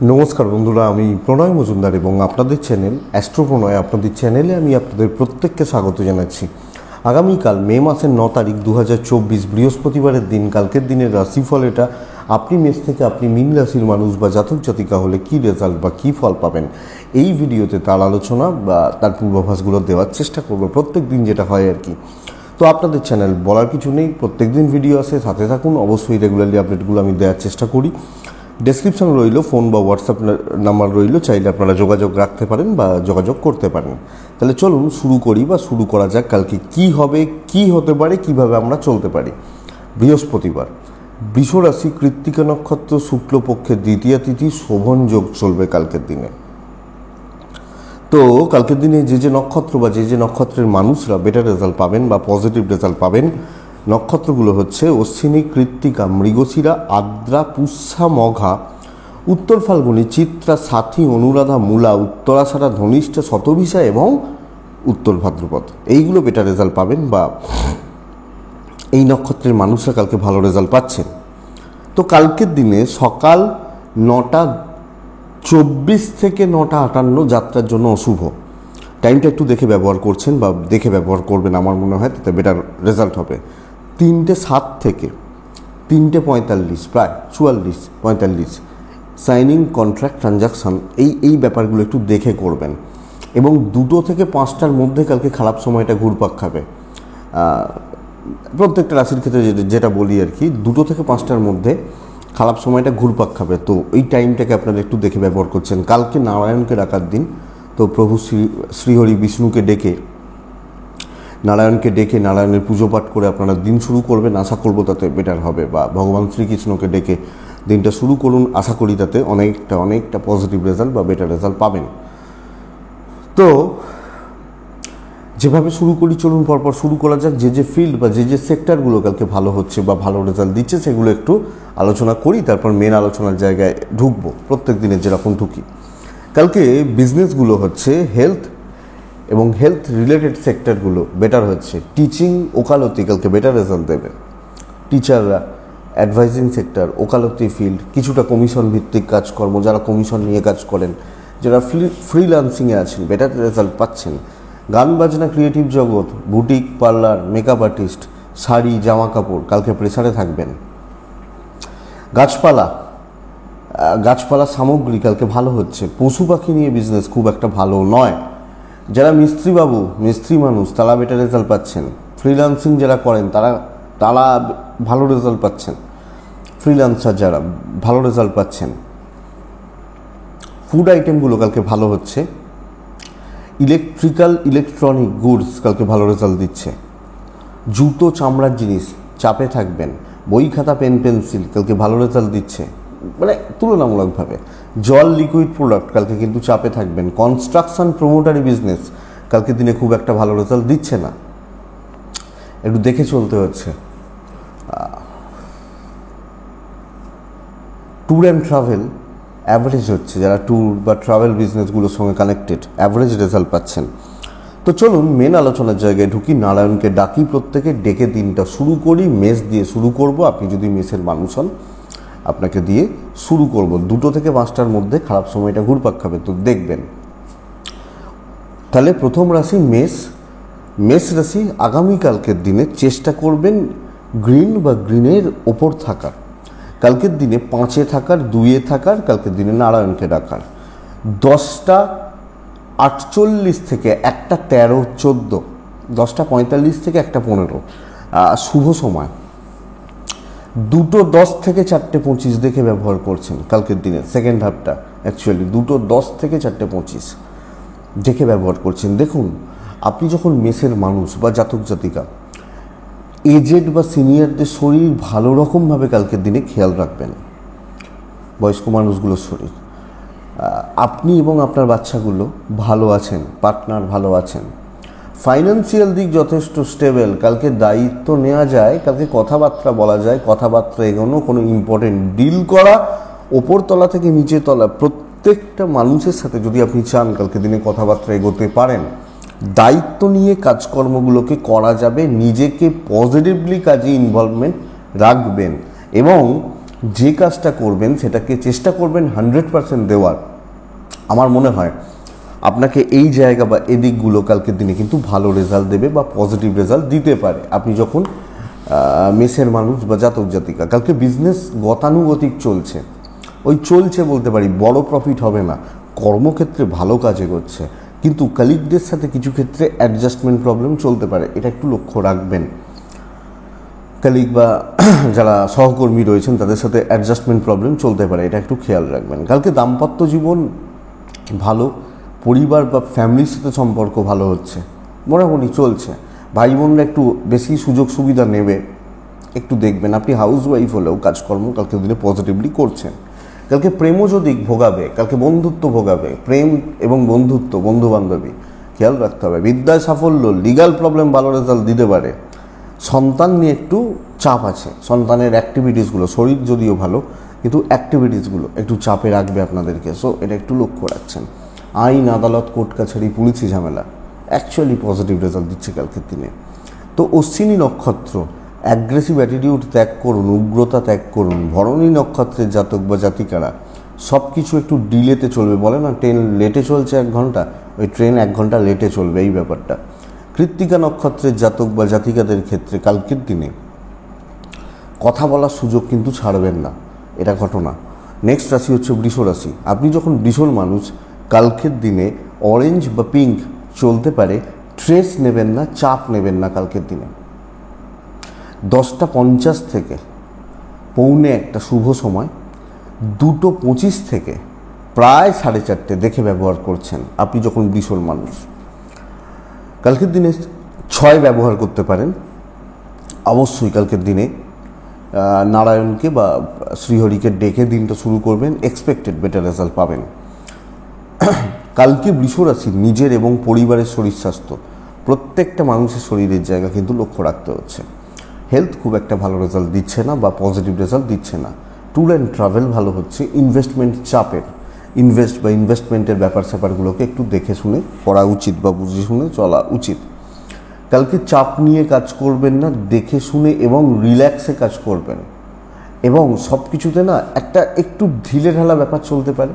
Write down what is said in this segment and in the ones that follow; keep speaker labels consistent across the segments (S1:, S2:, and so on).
S1: নমস্কার বন্ধুরা, আমি প্রণয় মজুমদার এবং আপনাদের চ্যানেল অ্যাস্ট্রো প্রণয়, আপনাদের চ্যানেলে আমি আপনাদের প্রত্যেককে স্বাগত জানাচ্ছি। আগামীকাল মে মাসের 9 তারিখ 2024 বৃহস্পতিবারের দিন, কালকের দিনের রাশিফল এটা। আপনি মেষ থেকে আপনি মীন রাশির মানুষ বা জাতক জাতিকা হলে কী রেজাল্ট বা কী ফল পাবেন, এই ভিডিওতে তার আলোচনা বা তার পূর্বাভাসগুলো দেওয়ার চেষ্টা করব, প্রত্যেক দিন যেটা হয় আর কি। তো আপনাদের চ্যানেল বলার কিছু নেই, প্রত্যেক দিন ভিডিও আসে, সাথে থাকুন। অবশ্যই রেগুলারলি আপডেটগুলো আমি দেওয়ার চেষ্টা করি। ডেসক্রিপশন রইল, ফোন বা হোয়াটসঅ্যাপ নাম্বার রইল, চাইলে আপনারা যোগাযোগ রাখতে পারেন বা যোগাযোগ করতে পারেন। তাহলে চলুন শুরু করি বা শুরু করা যাক। কালকে কি হবে, কি হতে পারে, কিভাবে আমরা চলতে পারি। বৃহস্পতিবার, বৃষ রাশি, কৃত্তিকা নক্ষত্র, শুক্লপক্ষের দ্বিতীয়া তিথি, শোভন যোগ চলবে কালকের দিনে। তো কালকের দিনে যে নক্ষত্র বা যে নক্ষত্রের মানুষরা বেটার রেজাল্ট পাবেন বা পজিটিভ রেজাল্ট পাবেন, নক্ষত্রগুলো হচ্ছে অশ্বিনী, কৃত্তিকা, মৃগশিরা, আদ্রা, পুষ্যা, মঘা, উত্তর ফাল্গুনী, চিত্রা, সাথী, অনুরাধা, মূলা, উত্তরাষাঢ়া, ধনিষ্ঠা, শতভিষা এবং উত্তর ভাদ্রপদ। এইগুলো বেটার রেজাল্ট পাবেন বা এই নক্ষত্রের মানুষরা কালকে ভালো রেজাল্ট পাচ্ছেন। তো কালকের দিনে সকাল 9:24 থেকে 9:58 যাত্রার জন্য অশুভ। টাইমটা একটু দেখে ব্যবহার করছেন বা দেখে ব্যবহার করবেন, আমার মনে হয় তাতে বেটার রেজাল্ট হবে। 3:07 থেকে 3:45, প্রায় 44-45 সাইনিং, কন্ট্রাক্ট, ট্রানজাকশান, এই ব্যাপারগুলো একটু দেখে করবেন। এবং 2 থেকে 5টার মধ্যে কালকে খারাপ সময়টা ঘুরপাক খাবে। প্রত্যেকটা রাশির ক্ষেত্রে যেটা বলি আর কি, 2 থেকে 5টার মধ্যে খারাপ সময়টা ঘুরপাক খাবে। তো এই টাইমটাকে আপনারা একটু দেখে ব্যবহার করছেন। কালকে নারায়ণকে ডাকার দিন, তো প্রভু শ্রীহরি বিষ্ণুকে ডেকে, নারায়ণকে ডেকে নারায়ণের পুজো পাঠ করে আপনারা দিন শুরু করবেন। আশা করব তাতে বেটার হবে। বা ভগবান শ্রীকৃষ্ণকে ডেকে দিনটা শুরু করুন, আশা করি তাতে অনেকটা পজিটিভ রেজাল্ট বা বেটার রেজাল্ট পাবেন। তো যেভাবে শুরু করি, চলুন পরপর শুরু করা যাক। যে ফিল্ড বা যে সেক্টরগুলো কালকে ভালো হচ্ছে বা ভালো রেজাল্ট দিচ্ছে, সেগুলো একটু আলোচনা করি, তারপর মেন আলোচনার জায়গায় ঢুকবো, প্রত্যেক দিনের যেরকম ঢুকি। কালকে বিজনেসগুলো হচ্ছে হেলথ এবং হেলথ রিলেটেড সেক্টরগুলো বেটার হচ্ছে। টিচিং, ওকালতি কালকে বেটার রেজাল্ট দেবে। টিচাররা, অ্যাডভাইজিং সেক্টর, ওকালতি ফিল্ড, কিছুটা কমিশন ভিত্তিক কাজকর্ম, যারা কমিশন নিয়ে কাজ করেন, যারা ফ্রিল্যান্সিংয়ে আছেন, বেটার রেজাল্ট পাচ্ছেন। গান বাজনা, ক্রিয়েটিভ জগৎ, boutique, parlour, makeup artist, sari, জামা কাপড় কালকে প্রেসারে থাকবেন। গাছপালা সামগ্রী কালকে ভালো হচ্ছে। পশু পাখি নিয়ে বিজনেস খুব একটা ভালো নয়। যারা মিস্ত্রি মানুষ, তারা বেটার রেজাল্ট পাচ্ছেন। ফ্রিল্যান্সিং যারা করেন তারা ভালো রেজাল্ট পাচ্ছেন। ফ্রিল্যান্সার যারা ভালো রেজাল্ট পাচ্ছেন। ফুড আইটেমগুলো কালকে ভালো হচ্ছে। ইলেকট্রনিক গুডস কালকে ভালো রেজাল্ট দিচ্ছে। জুতো, চামড়ার জিনিস চাপে থাকবেন। বই, খাতা, পেন, পেন্সিল কালকে ভালো রেজাল্ট দিচ্ছে, মানে তুলনামূলকভাবে। জল, লিকুইড প্রোডাক্ট কালকে কিন্তু চাপে থাকবেন। কনস্ট্রাকশন, প্রমোটারি বিজনেস কালকে দিনে খুব একটা ভালো রেজাল্ট দিচ্ছে না, একটু দেখে চলতে হচ্ছে। ট্যুর অ্যান্ড ট্রাভেল অ্যাভারেজ হচ্ছে। যারা ট্যুর বা ট্রাভেল বিজনেসগুলোর সঙ্গে কানেক্টেড, অ্যাভারেজ রেজাল্ট পাচ্ছেন। তো চলুন মেন আলোচনার জায়গায় ঢুকি। নারায়ণকে ডাকি, প্রত্যেকে ডেকে দিনটা শুরু করি। মেষ দিয়ে শুরু করব। আপনি যদি মেষের মানুষ হন, আপনাকে দিয়ে শুরু করব। 2 থেকে 5টার মধ্যে খারাপ সময়টা ঘুরপাক খাবে, তো দেখবেন। তাহলে প্রথম রাশি মেষ রাশি। আগামীকালকের দিনে চেষ্টা করবেন গ্রিন বা গ্রিনের ওপর থাকার। কালকের দিনে 5-এ থাকার, 2-এ থাকার, কালকের দিনে নারায়ণকে ডাকার। 10:48 থেকে 1:13-14, 10:45 থেকে 1:15 শুভ সময়। 2:10 থেকে 4:25 দেখে ব্যবহার করছেন কালকের দিনে। সেকেন্ড হাফটা অ্যাকচুয়ালি 2:10 থেকে 4:25 দেখে ব্যবহার করছেন। দেখুন, আপনি যখন মেষের মানুষ বা জাতক জাতিকা, এজেড বা সিনিয়রদের শরীর ভালো রকমভাবে কালকের দিনে খেয়াল রাখবেন। বয়স্ক মানুষগুলোর শরীর, আপনি এবং আপনার বাচ্চাগুলো ভালো আছেন, পার্টনার ভালো আছেন। ফাইন্যান্সিয়াল দিক যথেষ্ট স্টেবল। কালকে দায়িত্ব নেওয়া যায়, কালকে কথাবার্তা বলা যায়, কথাবার্তা এগোনো, কোনো ইম্পর্টেন্ট ডিল করা, ওপরতলা থেকে নিচে তলা প্রত্যেকটা মানুষের সাথে যদি আপনি চান কালকে দিনে কথাবার্তা এগোতে পারেন, দায়িত্ব নিয়ে কাজকর্মগুলোকে করা যাবে। নিজেকে পজিটিভলি কাজে ইনভলভমেন্ট রাখবেন এবং যে কাজটা করবেন সেটাকে চেষ্টা করবেন 100% দেওয়ার। আমার মনে হয় আপনাকে এই জায়গা বা এদিকগুলো কালকের দিনে কিন্তু ভালো রেজাল্ট দেবে বা পজিটিভ রেজাল্ট দিতে পারে। আপনি যখন মেষের মানুষ বা জাতক জাতিকা, কালকে বিজনেস গতানুগতিক চলছে, ওই চলছে বলতে পারি, বড় প্রফিট হবে না, কর্মক্ষেত্রে ভালো কাজে করছে, কিন্তু কলিগদের সাথে কিছু ক্ষেত্রে অ্যাডজাস্টমেন্ট প্রবলেম চলতে পারে, এটা একটু লক্ষ্য রাখবেন। কলিগ বা যারা সহকর্মী রয়েছেন তাদের সাথে অ্যাডজাস্টমেন্ট প্রবলেম চলতে পারে, এটা একটু খেয়াল রাখবেন। কালকে দাম্পত্য জীবন ভালো, পরিবার বা ফ্যামিলির সাথে সম্পর্ক ভালো হচ্ছে, মোটামুটি চলছে। ভাই বোনরা একটু বেশি সুযোগ সুবিধা নেবে, একটু দেখবেন। আপনি হাউস ওয়াইফ হলেও কাজকর্ম কালকের দিনে পজিটিভলি করছেন। কালকে প্রেমও যদি ভোগাবে, কালকে বন্ধুত্ব ভোগাবে, প্রেম এবং বন্ধুত্ব, বন্ধু বান্ধবী খেয়াল রাখতে হবে। বিদ্যায় সাফল্য, লিগাল প্রবলেম ভালো রেজাল্ট দিতে পারে। সন্তান নিয়ে একটু চাপ আছে, সন্তানের অ্যাক্টিভিটিসগুলো, শরীর যদিও ভালো কিন্তু অ্যাক্টিভিটিসগুলো একটু চাপে রাখবে আপনাদেরকে, সো এটা একটু লক্ষ্য রাখছেন। আইন, আদালত, কোর্ট কাছারি, পুলিশি ঝামেলা অ্যাকচুয়ালি পজিটিভ রেজাল্ট দিচ্ছে কালকের দিনে। তো অশ্বিনী নক্ষত্র, অ্যাগ্রেসিভ অ্যাটিটিউড ত্যাগ করুন, উগ্রতা ত্যাগ করুন। ভরণী নক্ষত্রের জাতক বা জাতিকারা সব কিছু একটু ডিলেতে চলবে, বলে না ট্রেন লেটে চলছে 1 ঘন্টা, ওই ট্রেন 1 ঘন্টা লেটে চলবে, এই ব্যাপারটা। কৃত্তিকা নক্ষত্রের জাতক বা জাতিকাদের ক্ষেত্রে কালকের দিনে কথা বলার সুযোগ কিন্তু ছাড়বেন না, এটা ঘটনা। নেক্সট রাশি হচ্ছে বৃষ রাশি। আপনি যখন বৃষর মানুষ, কালকের দিনে অরেঞ্জ বা পিঙ্ক চলতে পারে, স্ট্রেস নেবেন না, চাপ নেবেন না। কালকের দিনে 10:50 থেকে 1:45 শুভ সময়, 2:25 থেকে প্রায় 4:30 দেখে ব্যবহার করছেন আপনি যখন বৃষর মানুষ। কালকের দিনে 6 ব্যবহার করতে পারেন অবশ্যই। কালকের দিনে নারায়ণকে বা শ্রীহরিকে ডেকে দিনটা শুরু করবেন, এক্সপেক্টেড বেটার রেজাল্ট পাবেন। কালকে বৃষ রাশি নিজের এবং পরিবারের শরীর স্বাস্থ্য, প্রত্যেকটা মানুষের শরীরের জায়গা কিন্তু লক্ষ্য রাখতে হচ্ছে। হেলথ খুব একটা ভালো রেজাল্ট দিচ্ছে না বা পজিটিভ রেজাল্ট দিচ্ছে না। ট্যুর অ্যান্ড ট্রাভেল ভালো হচ্ছে। ইনভেস্টমেন্ট চাপের, ইনভেস্টমেন্টের ব্যাপার স্যাপারগুলোকে একটু দেখে শুনে করা উচিত বা বুঝে শুনে চলা উচিত। কালকে চাপ নিয়ে কাজ করবেন না, দেখে শুনে এবং রিল্যাক্সে কাজ করবেন। এবং সব কিছুতে না একটা একটু ঢিলে ঢালা ব্যাপার চলতে পারে,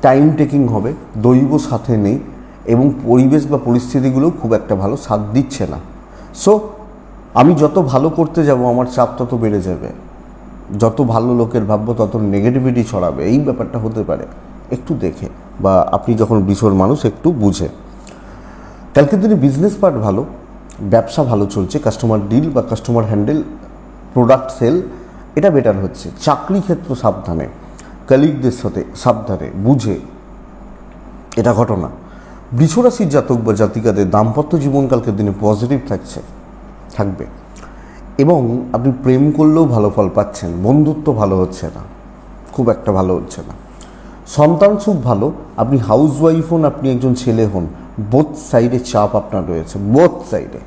S1: টাইম টেকিং হবে, দৈব সাথে নেই এবং পরিবেশ বা পরিস্থিতিগুলো খুব একটা ভালো সাথ দিচ্ছে না। সো আমি যত ভালো করতে যাব আমার চাপ তত বেড়ে যাবে, যত ভালো লোকের ভাববো তত নেগেটিভিটি ছড়াবে, এই ব্যাপারটা হতে পারে। একটু দেখে বা আপনি যখন বৃষর মানুষ একটু বুঝে। কালকের দিনে বিজনেস পার্ট ভালো, ব্যবসা ভালো চলছে, কাস্টমার ডিল বা কাস্টমার হ্যান্ডেল, প্রোডাক্ট সেল এটা বেটার হচ্ছে। চাকরি ক্ষেত্র সাবধানে, কলিগদের সাথে সাবধানে বুঝে, এটা ঘটনা। বৃষ রাশির জাতক বা জাতিকাদের দাম্পত্য জীবন কালকের দিনে পজিটিভ থাকবে এবং আপনি প্রেম করলেও ভালো ফল পাচ্ছেন। বন্ধুত্ব ভালো হচ্ছে না, খুব একটা ভালো হচ্ছে না। সন্তান সুখ ভালো, আপনি হাউস ওয়াইফ হন, আপনি একজন ছেলে হন, বোথ সাইডে চাপ আপনার রয়েছে, বোথ সাইডে।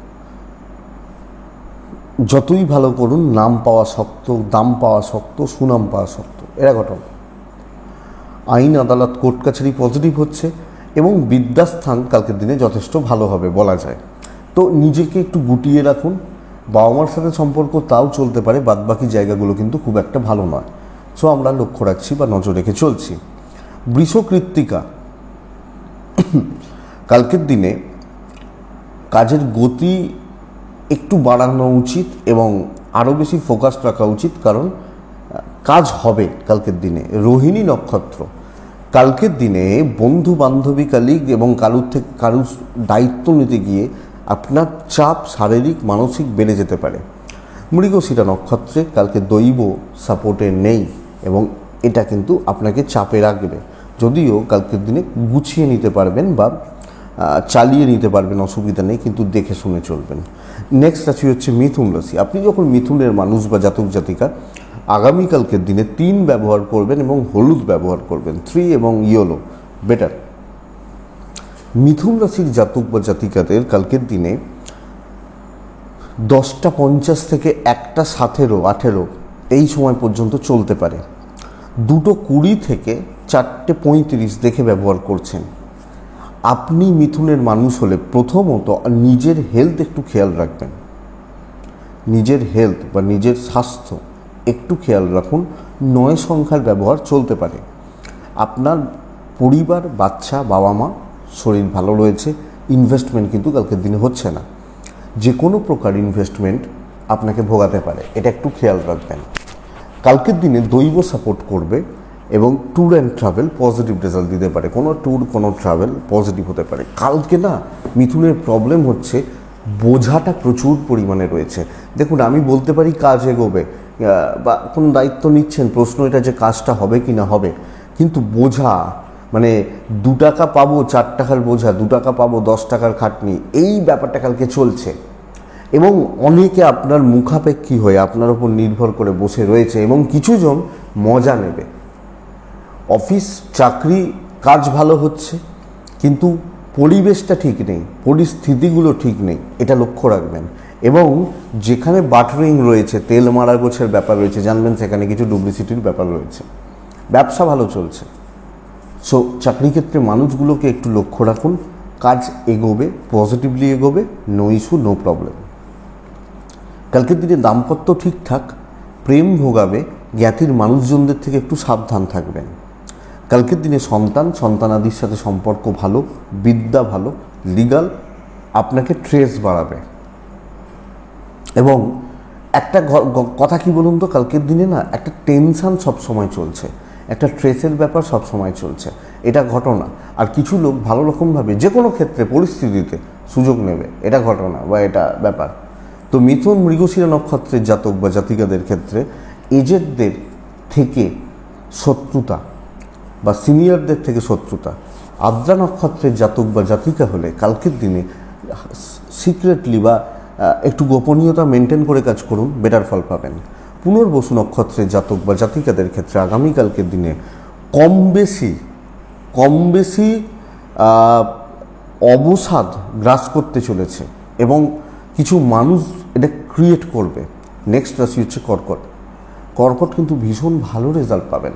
S1: যতই ভালো করুন নাম পাওয়া শক্ত, দাম পাওয়া শক্ত, সুনাম পাওয়া শক্ত, এরা ঘটনা। আইন, আদালত, কোর্ট কাছারি পজিটিভ হচ্ছে এবং বিদ্যাস্থান কালকের দিনে যথেষ্ট ভালো হবে বলা যায়। তো নিজেকে একটু গুটিয়ে রাখুন। বাবা মার সাথে সম্পর্ক তাও চলতে পারে, বাদবাকি জায়গাগুলো কিন্তু খুব একটা ভালো নয়। সো আমরা লক্ষ্য রাখছি বা নজর রেখে চলছি। বৃষ কৃত্তিকা, কালকের দিনে কাজের গতি একটু বাড়ানো উচিত এবং আরও বেশি ফোকাস রাখা উচিত, কারণ কাজ হবে কালকের দিনে। রোহিণী নক্ষত্র, কালকের দিনে বন্ধু বান্ধবী, কালিগ এবং কারুর দায়িত্ব নিতে গিয়ে আপনার চাপ শারীরিক মানসিক বেড়ে যেতে পারে। মৃগশিরা নক্ষত্রে কালকে দৈব সাপোর্টে নেই এবং এটা কিন্তু আপনাকে চাপে রাখবে, যদিও কালকের দিনে গুছিয়ে নিতে পারবেন বা চালিয়ে নিতে পারবেন, অসুবিধা নেই, কিন্তু দেখে শুনে চলবেন। নেক্সট রাশি হচ্ছে মিথুন রাশি। আপনি যখন মিথুনের মানুষ বা জাতক জাতিকা, আগামীকালকের দিনে 3 ব্যবহার করবেন এবং হলুদ ব্যবহার করবেন, 3 এবং ইয়েলো বেটার। মিথুন রাশির জাতক বা জাতিকাদের কালকের দিনে 10:50 থেকে 1:17 এই সময় পর্যন্ত চলতে পারে। 2:20 থেকে 4:35 দেখে ব্যবহার করছেন। আপনি মিথুনের মানুষ হলে প্রথমত নিজের হেলথ একটু খেয়াল রাখবেন। নিজের হেলথ বা নিজের স্বাস্থ্য একটু খেয়াল রাখুন, 9 সংখ্যার ব্যবহার চলতে পারে। আপনার পরিবার, বাচ্চা, বাবা মা শরীর ভালো রয়েছে, ইনভেস্টমেন্ট কিন্তু কালকের দিনে হচ্ছে না। যে কোনো প্রকার ইনভেস্টমেন্ট আপনাকে ভোগাতে পারে, এটা একটু খেয়াল রাখবেন। কালকের দিনে দৈব সাপোর্ট করবে এবং tour and travel positive result দিতে পারে। কোনো ট্যুর, কোনো ট্রাভেল পজিটিভ হতে পারে। কালকে না মিথুনের প্রবলেম হচ্ছে বোঝাটা প্রচুর পরিমাণে রয়েছে। দেখুন, আমি বলতে পারি কাজ এগোবে বা কোনো দায়িত্ব নিচ্ছেন, প্রশ্ন এটা যে কাজটা হবে কি না হবে, কিন্তু বোঝা মানে 2 টাকা পাবো 4 টাকার বোঝা, 2 টাকা পাবো 10 টাকার খাটনি, এই ব্যাপারটা কালকে চলছে। এবং অনেকে আপনার মুখাপেক্ষী হয়ে আপনার উপর নির্ভর করে বসে রয়েছে এবং কিছুজন মজা নেবে। অফিস, চাকরি, কাজ ভালো হচ্ছে, কিন্তু পরিবেশটা ঠিক নেই, পরিস্থিতিগুলো ঠিক নেই, এটা লক্ষ্য রাখবেন। এবং যেখানে বাটারিং রয়েছে, তেল মারা গোছের ব্যাপার রয়েছে, জানবেন সেখানে কিছু ডুপ্লিসিটির ব্যাপার রয়েছে। ব্যবসা ভালো চলছে, সো চাকরি ক্ষেত্রে মানুষগুলোকে একটু লক্ষ্য রাখুন। কাজ এগোবে, পজিটিভলি এগোবে, নো ইস্যু, নো প্রবলেম। কালকের দিনে দাম্পত্য ঠিকঠাক, প্রেম ভোগাবে, জ্ঞাতির মানুষজনদের থেকে একটু সাবধান থাকবেন। কালকের দিনে সন্তানাদির সাথে সম্পর্ক ভালো, বিদ্যা ভালো, লিগাল আপনাকে ট্রেস বাড়াবে। এবং একটা কথা কি বলুন তো, কালকের দিনে না একটা টেনশান সবসময় চলছে, একটা ট্রেসের ব্যাপার সবসময় চলছে, এটা ঘটনা। আর কিছু লোক ভালো রকমভাবে যে কোনো ক্ষেত্রে পরিস্থিতিতে সুযোগ নেবে, এটা ঘটনা বা এটা ব্যাপার। তো মিথুন, মৃগশিরা নক্ষত্রের জাতক বা জাতিকাদের ক্ষেত্রে এজেডদের থেকে শত্রুতা বা সিনিয়রদের থেকে শত্রুতা। আদ্রা নক্ষত্রের জাতক বা জাতিকা হলে কালকের দিনে সিক্রেটলি বা একটু গোপনীয়তা মেনটেন করে কাজ করুন, বেটার ফল পাবেন। পুনর্বসু নক্ষত্রের জাতক বা জাতিকাদের ক্ষেত্রে আগামীকালকের দিনে কম বেশি অবসাদ গ্রাস করতে চলেছে এবং কিছু মানুষ এটা ক্রিয়েট করবে। নেক্সট রাশি হচ্ছে কর্কট। কর্কট কিন্তু ভীষণ ভালো রেজাল্ট পাবেন।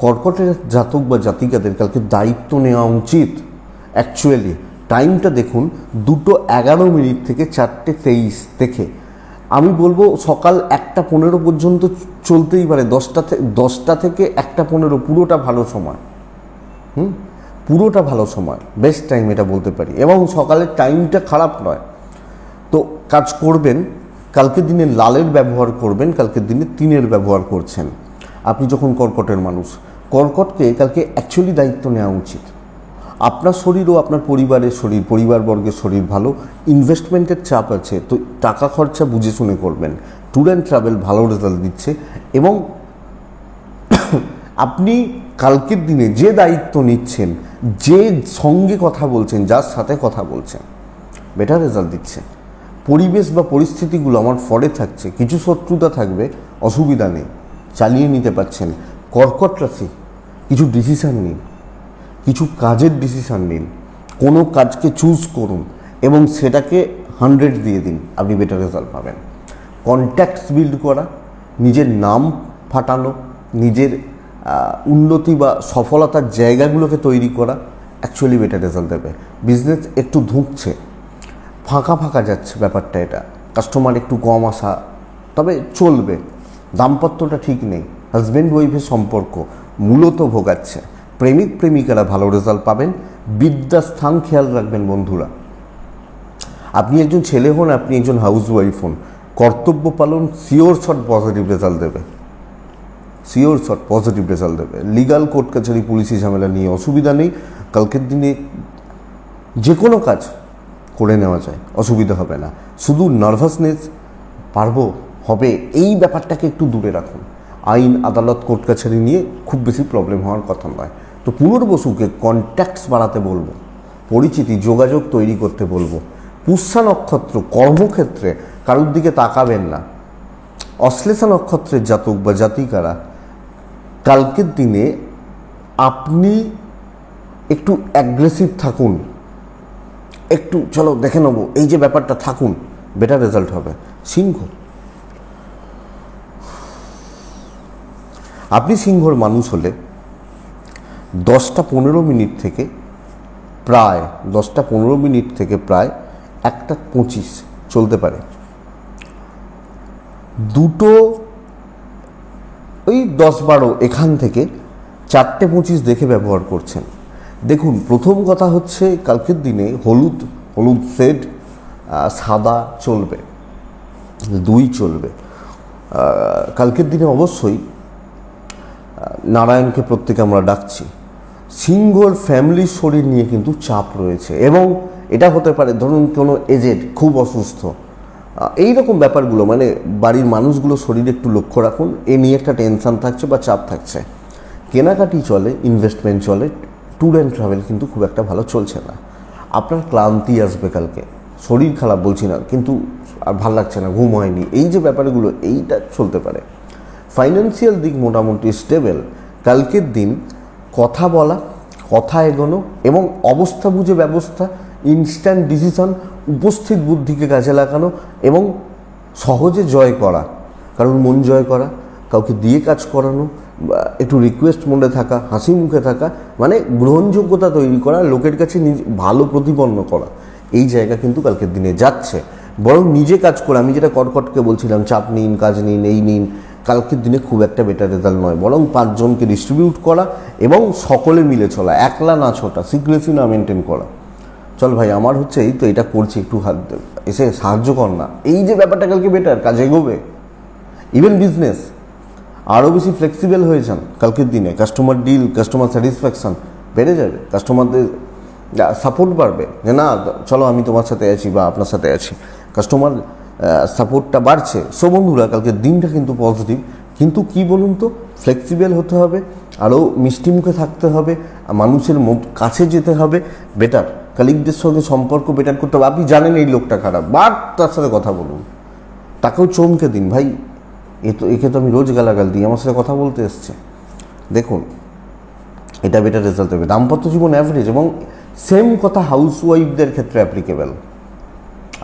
S1: কর্কটের জাতক বা জাতিকাদের কালকে দায়িত্ব নেওয়া উচিত। অ্যাকচুয়ালি টাইমটা দেখুন, 2:11 থেকে 4:23 থেকে আমি বলবো সকাল 1:15 পর্যন্ত চলতেই পারে। 10টা থেকে 1:15 পুরোটা ভালো সময়, পুরোটা ভালো সময়, বেস্ট টাইম এটা বলতে পারি। এবং সকালের টাইমটা খারাপ নয়, তো কাজ করবেন। কালকের দিনে লালের ব্যবহার করবেন, কালকের দিনে 3-এর ব্যবহার করছেন। আপনি যখন কর্কটের মানুষ, কর্কটকে কালকে অ্যাকচুয়ালি দায়িত্ব নেওয়া উচিত। আপনার শরীর ও আপনার পরিবারের শরীর, পরিবারবর্গের শরীর ভালো, ইনভেস্টমেন্টের চাপ আছে, তো টাকা খরচা বুঝে শুনে করবেন। ট্যুর অ্যান্ড ট্রাভেল ভালো রেজাল্ট দিচ্ছে এবং আপনি কালকের দিনে যে দায়িত্ব নিচ্ছেন, যে সঙ্গে কথা বলছেন, যার সাথে কথা বলছেন, বেটার রেজাল্ট দিচ্ছে। পরিবেশ বা পরিস্থিতিগুলো আমার ফরে থাকছে, কিছু শত্রুতা থাকবে, অসুবিধা নেই, চালিয়ে নিতে পারছেন। কর্কট রাশি, কিছু ডিসিশান নিন, কিছু কাজের ডিসিশান নিন, কোনো কাজকে চুজ করুন এবং সেটাকে 100 দিয়ে দিন, আপনি বেটার রেজাল্ট পাবেন। কন্ট্যাক্টস বিল্ড করা, নিজের নাম ফাটানো, নিজের উন্নতি বা সফলতার জায়গাগুলোকে তৈরি করা অ্যাকচুয়ালি বেটার রেজাল্ট দেবে। বিজনেস একটু ধুঁকছে, ফাঁকা ফাঁকা যাচ্ছে ব্যাপারটা, এটা কাস্টমার একটু কম আসা, তবে চলবে। দাম্পত্যটা ঠিক নেই, হাজব্যান্ড ওয়াইফের সম্পর্ক মূলত ভোগাচ্ছে। প্রেমিক প্রেমিকারা ভালো রেজাল্ট পাবেন। বিদ্যাস্থান খেয়াল রাখবেন বন্ধুরা। আপনি একজন ছেলে হন, আপনি একজন হাউস ওয়াইফ হন, কর্তব্য পালন শিওর শট পজিটিভ রেজাল্ট দেবে, শিওর শট পজিটিভ রেজাল্ট দেবে। লিগাল কোর্ট কাছারি, পুলিশি ঝামেলা নিয়ে অসুবিধা নেই। কালকের দিনে যে কোনো কাজ করে নেওয়া যায়, অসুবিধা হবে না। শুধু নার্ভাসনেস, পারবো, হবে, এই ব্যাপারটাকে একটু দূরে রাখুন। আইন, আদালত, কোর্ট কাছারি নিয়ে খুব বেশি প্রবলেম হওয়ার কথা নয়। তো পুনর্বসুকে কন্ট্যাক্টস বাড়াতে বলবো, পরিচিতি, যোগাযোগ তৈরি করতে বলবো। পুষ্যা নক্ষত্র, কর্মক্ষেত্রে কারোর দিকে তাকাবেন না। অশ্লেষা নক্ষত্রের জাতক বা জাতিকারা কালকের দিনে আপনি একটু অ্যাগ্রেসিভ থাকুন, একটু চলো দেখে নেবো, এই যে ব্যাপারটা থাকুন, বেটার রেজাল্ট হবে। সিংহ, আপনি সিংহর মানুষ হলে 10:15 থেকে প্রায় 10:15 থেকে প্রায় 1:25 চলতে পারে। 10-12 এখান থেকে 4-25 দেখে ব্যবহার করছেন। দেখুন, প্রথম কথা হচ্ছে কালকের দিনে হলুদ শেড, সাদা চলবে, 2 চলবে। কালকের দিনে অবশ্যই নারায়ণকে প্রত্যেকে আমরা ডাকছি। সিংহর ফ্যামিলির শরীর নিয়ে কিন্তু চাপ রয়েছে, এবং এটা হতে পারে ধরুন কোনো এজেড খুব অসুস্থ, এই রকম ব্যাপারগুলো, মানে বাড়ির মানুষগুলো শরীরে একটু লক্ষ্য রাখুন, এ নিয়ে একটা টেনশান থাকছে বা চাপ থাকছে। কেনাকাটি চলে, ইনভেস্টমেন্ট চলে, ট্যুর অ্যান্ড ট্রাভেল কিন্তু খুব একটা ভালো চলছে না। আপনার ক্লান্তি আসবে কালকে, শরীর খারাপ বলছি না, কিন্তু আর ভাল লাগছে না, ঘুম হয়নি, এই যে ব্যাপারগুলো, এইটা চলতে পারে। ফাইন্যান্সিয়াল দিক মোটামুটি স্টেবল। কালকের দিন কথা বলা, কথা এগোনো এবং অবস্থা বুঝে ব্যবস্থা, ইনস্ট্যান্ট ডিসিশন, উপস্থিত বুদ্ধিকে কাজে লাগানো এবং সহজে জয় করা, কারণ মন জয় করা, কাউকে দিয়ে কাজ করানো, একটু রিকোয়েস্ট মোডে থাকা, হাসি মুখে থাকা, মানে গ্রহণযোগ্যতা তৈরি করা, লোকের কাছে ভালো প্রতিপন্ন করা, এই জায়গা কিন্তু কালকের দিনে যাচ্ছে। বরং নিজে কাজ করে, আমি যেটা কটকটকে বলছিলাম, চাপ নিন, কাজ নিন, এই নিন, কালকের দিনে খুব একটা বেটার রেজাল্ট নয়। বরং 5 জনকে ডিস্ট্রিবিউট করা এবং সকলে মিলে চলা, একলা না ছোটা, সিক্রেসি না মেনটেন করা। চল ভাই, আমার হচ্ছে এই তো এটা করছি, একটু এসে সাহায্য কর না, এই যে ব্যাপারটা কালকে বেটার, কাজে এগোবে। ইভেন বিজনেস আরও বেশি ফ্লেক্সিবল হয়ে যান কালকের দিনে, কাস্টমার ডিল, কাস্টমার স্যাটিসফ্যাকশান বেড়ে যাবে, কাস্টমারদের সাপোর্ট বাড়বে, যে না চলো আমি তোমার সাথে আছি বা আপনার সাথে আছি, কাস্টমার সাপোর্টটা বাড়ছে। সো বন্ধুরা, কালকের দিনটা কিন্তু পজিটিভ, কিন্তু কি বলুন তো, ফ্লেক্সিবল হতে হবে, আরও মিষ্টি মুখে থাকতে হবে, মানুষের কাছে যেতে হবে, বেটার কালিগদের সঙ্গে সম্পর্ক বেটার করতে হবে। আপনি জানেন এই লোকটা খারাপ, বাট তার সাথে কথা বলুন, তাকেও চমকে দিন, ভাই একে তো আমি রোজ গালাগাল দিই, আমার সাথে কথা বলতে এসছে। দেখুন, এটা বেটার রেজাল্ট দেবে। দাম্পত্য জীবন অ্যাভারেজ, এবং সেম কথা হাউসওয়াইফদের ক্ষেত্রে অ্যাপ্লিকেবল।